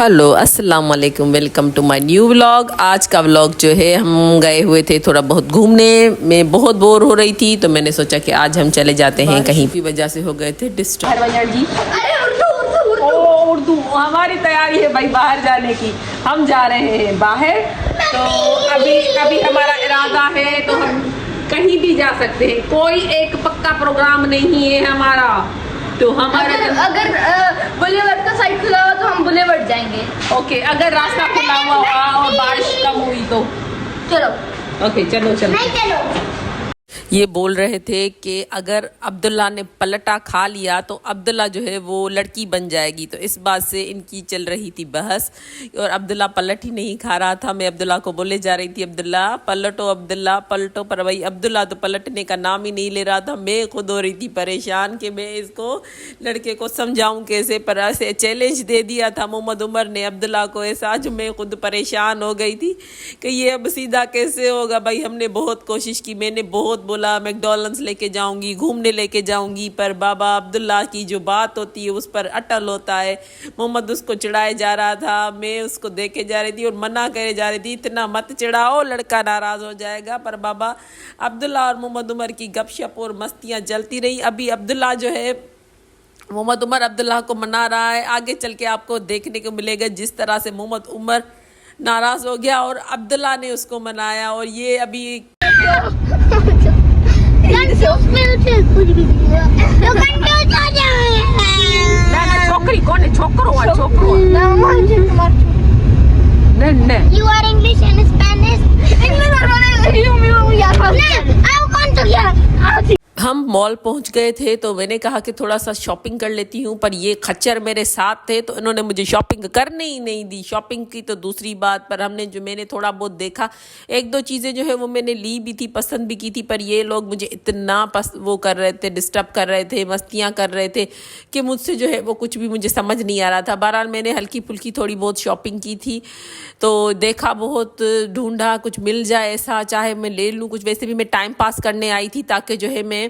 Hello अस्सलाम वालेकुम, welcome to my new vlog. आज का व्लॉग जो है, हम गए हुए थे थोड़ा बहुत घूमने में, बहुत बोर हो रही थी तो मैंने सोचा कि आज हम चले जाते हैं कहीं की वजह से हो गए थे डिस्टर्ब जी। उर्दू हमारी तैयारी है भाई बाहर जाने की, हम जा रहे हैं बाहर। तो अभी हमारा इरादा है तो हम कहीं भी जा सकते हैं, कोई एक पक्का प्रोग्राम नहीं है हमारा। तो हमारा अगर बुलेवर्ड का साइड खुला हुआ तो हम बुलेवर्ड जाएंगे। ओके, अगर रास्ता खुला हुआ और बारिश कम हुई तो चलो। ओके, चलो चलो। नहीं चलो। ये बोल रहे थे कि अगर अब्दुल्ला ने पलटा खा लिया तो अब्दुल्ला जो है वो लड़की बन जाएगी। तो इस बात से इनकी चल रही थी बहस और अब्दुल्ला पलट ही नहीं खा रहा था। मैं अब्दुल्ला को बोले जा रही थी, अब्दुल्ला पलटो, अब्दुल्ला पलटो, पर भाई अब्दुल्ला तो पलटने का नाम ही नहीं ले रहा था। मैं खुद हो रही थी परेशान कि मैं इसको लड़के को समझाऊं कैसे, पर ऐसे चैलेंज दे दिया था मोहम्मद उमर ने अब्दुल्ला को ऐसा, जो मैं खुद परेशान हो गई थी कि ये अब सीधा कैसे होगा। भाई हमने बहुत कोशिश की, मैंने बहुत बोला मैकडॉनल्ड्स लेके जाऊंगी, घूमने लेके जाऊंगी, पर बाबा अब्दुल्ला की जो बात होती है उस पर अटल होता है। मोहम्मद उसको चिढ़ाए जा रहा था, मैं उसको देखे जा रही थी और मना करे जा रही थी, इतना मत चिढ़ाओ लड़का नाराज हो जाएगा। पर बाबा अब्दुल्ला और मोहम्मद उमर की गपशप और मस्तियां चलती रही। अभी अब्दुल्ला जो है, मोहम्मद उमर अब्दुल्ला को मना रहा है, आगे चल के आपको देखने को मिलेगा जिस तरह से मोहम्मद उमर नाराज हो गया और अब्दुल्ला ने उसको मनाया। और ये अभी छोकरी कौन है, छोकरो है, छोकरो। You are English and Spanish. हम मॉल पहुंच गए थे तो मैंने कहा कि थोड़ा सा शॉपिंग कर लेती हूं, पर ये खच्चर मेरे साथ थे तो इन्होंने मुझे शॉपिंग करने ही नहीं दी। शॉपिंग की तो दूसरी बात, पर मैंने थोड़ा बहुत देखा, एक दो चीज़ें जो है वो मैंने ली भी थी, पसंद भी की थी, पर ये लोग मुझे इतना वो कर रहे थे, डिस्टर्ब कर रहे थे, मस्तियाँ कर रहे थे कि मुझसे जो है वो कुछ भी मुझे समझ नहीं आ रहा था। बहरहाल मैंने हल्की फुल्की थोड़ी बहुत शॉपिंग की थी, तो देखा, बहुत ढूंढा, कुछ मिल जाए ऐसा चाहे मैं ले लूँ कुछ। वैसे भी मैं टाइम पास करने आई थी ताकि जो है मैं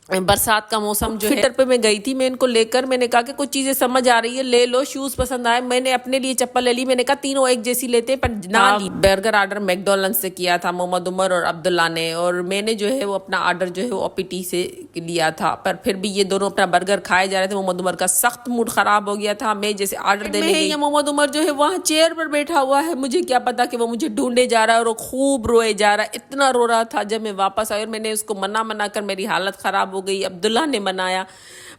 बरसात का मौसम जो है पे मैं गई थी, मैं इनको लेकर, मैंने कहा कि कुछ चीज़ें समझ आ रही है ले लो, शूज़ पसंद आए, मैंने अपने लिए चप्पल ले ली, मैंने कहा तीनों एक जैसी लेते हैं, पर ना ली। बर्गर ऑर्डर मैकडॉनल्ड्स से किया था मोहम्मद उमर और अब्दुल्ला ने, और मैंने जो है वो अपना ऑर्डर जो है वो ओपीटी से लिया था, पर फिर भी ये दोनों अपना बर्गर खाए जा रहे थे। मोहम्मद उमर का सख्त मूड खराब हो गया था। मैं जैसे ऑर्डर देने गई, मोहम्मद उमर जो है वहाँ चेयर पर बैठा हुआ है, मुझे क्या पता कि वो मुझे ढूंढने जा रहा है, और वो खूब रोए जा रहा है, इतना रो रहा था। जब मैं वापस आई और मैंने उसको मना कर मेरी हालत ख़राब हो गई। अब्दुल्ला ने मनाया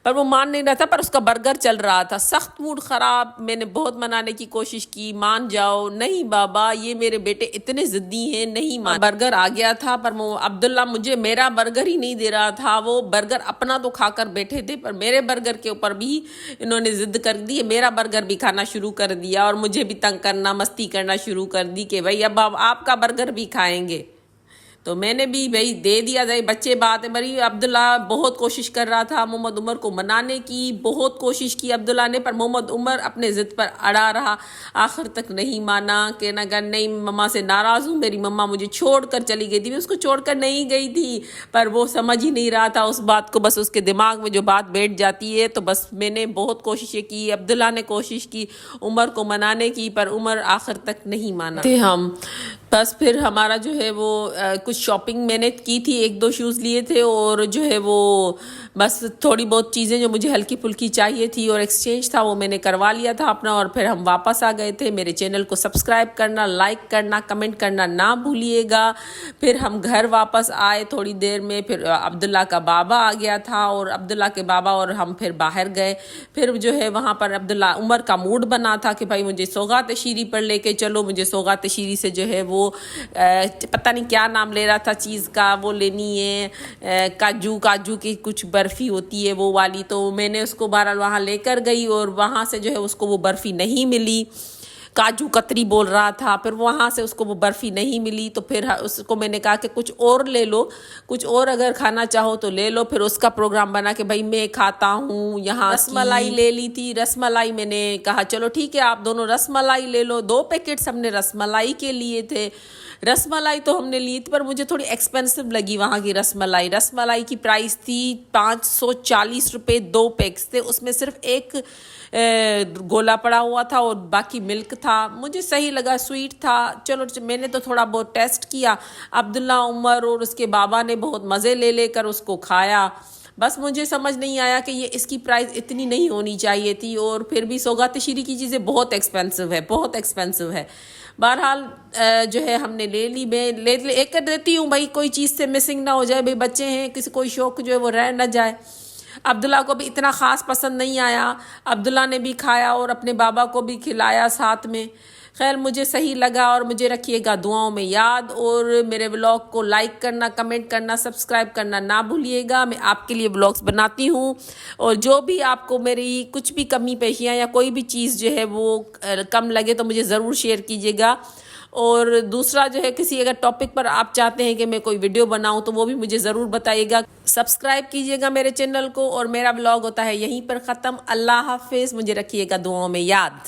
पर वो मान नहीं रहा था, पर उसका बर्गर चल रहा था, सख्त मूड खराब। मैंने बहुत मनाने की कोशिश की, मान जाओ, नहीं बाबा ये मेरे बेटे इतने जिद्दी हैं, नहीं मान। बर्गर आ गया था पर अब्दुल्ला मुझे मेरा बर्गर ही नहीं दे रहा था। वो बर्गर अपना तो खाकर बैठे थे, पर मेरे बर्गर के ऊपर भी इन्होंने जिद कर दी, मेरा बर्गर भी खाना शुरू कर दिया और मुझे भी तंग करना, मस्ती करना शुरू कर दी कि भाई अब आपका बर्गर भी खाएंगे। तो मैंने भी भाई दे दिया जाए, बच्चे बात है बड़ी। अब्दुल्ला बहुत कोशिश कर रहा था मोहम्मद उमर को मनाने की, बहुत कोशिश की अब्दुल्ला ने, पर मोहम्मद उमर अपने ज़िद पर अड़ा रहा, आखिर तक नहीं माना कि नहीं मम्मा से नाराज़ हूँ, मेरी मम्मा मुझे छोड़कर चली गई थी। मैं उसको छोड़कर नहीं गई थी, पर वो समझ ही नहीं रहा था उस बात को। बस उसके दिमाग में जो बात बैठ जाती है, तो बस मैंने बहुत कोशिशें की, अब्दुल्ला ने कोशिश की उमर को मनाने की, पर उमर आखिर तक नहीं माना थे हम। बस फिर हमारा जो है वो कुछ शॉपिंग मैंने की थी, एक दो शूज़ लिए थे, और जो है वो बस थोड़ी बहुत चीज़ें जो मुझे हल्की फुल्की चाहिए थी और एक्सचेंज था वो मैंने करवा लिया था अपना, और फिर हम वापस आ गए थे। मेरे चैनल को सब्सक्राइब करना, लाइक करना, कमेंट करना ना भूलिएगा। फिर हम घर वापस आए थोड़ी देर में, फिर अब्दुल्ला का बाबा आ गया था और अब्दुल्ला के बाबा और हम फिर बाहर गए। फिर जो है वहाँ पर अब्दुल्ला उमर का मूड बना था कि भाई मुझे सौगात शीरी पर लेके चलो, मुझे सौगात शीरी से जो है वो पता नहीं क्या नाम ले रहा था चीज़ का, वो लेनी है, काजू की कुछ बर्फ़ी होती है वो वाली। तो मैंने उसको बहरहाल वहाँ लेकर गई और वहाँ से जो है उसको वो बर्फ़ी नहीं मिली। काजू कतरी बोल रहा था, फिर वहाँ से उसको वो बर्फ़ी नहीं मिली तो फिर उसको मैंने कहा कि कुछ और ले लो, कुछ और अगर खाना चाहो तो ले लो। फिर उसका प्रोग्राम बना कि भाई मैं खाता हूँ यहाँ रसमलाई ले ली थी। रसमलाई मैंने कहा चलो ठीक है आप दोनों रसमलाई ले लो, 2 पैकेट्स हमने रसमलाई के लिए थे। रसमलाई तो हमने ली थी पर मुझे थोड़ी एक्सपेंसिव लगी वहाँ की रसमलाई। रसमलाई की प्राइस थी 540 रुपये, 2 पैक्स थे, उसमें सिर्फ एक गोला पड़ा हुआ था और बाकी मिल्क था। मुझे सही लगा, स्वीट था। चलो मैंने तो थोड़ा बहुत टेस्ट किया। अब्दुल्ला, उमर और उसके बाबा ने बहुत मज़े ले लेकर उसको खाया। बस मुझे समझ नहीं आया कि ये इसकी प्राइस इतनी नहीं होनी चाहिए थी, और फिर भी सौगात शीरी की चीज़ें बहुत एक्सपेंसिव है, बहुत एक्सपेंसिव है। बहरहाल जो है हमने ले ली। मैं एक कर देती हूँ भाई, कोई चीज़ से मिसिंग ना हो जाए, भाई बच्चे हैं, किसी कोई शौक जो है वो रह ना जाए। अब्दुल्ला को भी इतना ख़ास पसंद नहीं आया, अब्दुल्ला ने भी खाया और अपने बाबा को भी खिलाया साथ में। खैर मुझे सही लगा, और मुझे रखिएगा दुआओं में याद, और मेरे व्लॉग को लाइक करना, कमेंट करना, सब्सक्राइब करना ना भूलिएगा। मैं आपके लिए व्लॉग्स बनाती हूँ, और जो भी आपको मेरी कुछ भी कमी पेशियाँ या कोई भी चीज़ जो है वो कम लगे तो मुझे ज़रूर शेयर कीजिएगा। और दूसरा जो है, किसी अगर टॉपिक पर आप चाहते हैं कि मैं कोई वीडियो बनाऊं तो वो भी मुझे ज़रूर बताइएगा। सब्सक्राइब कीजिएगा मेरे चैनल को, और मेरा व्लॉग होता है यहीं पर ख़त्म। अल्लाह हाफिज़, मुझे रखिएगा दुआओं में याद।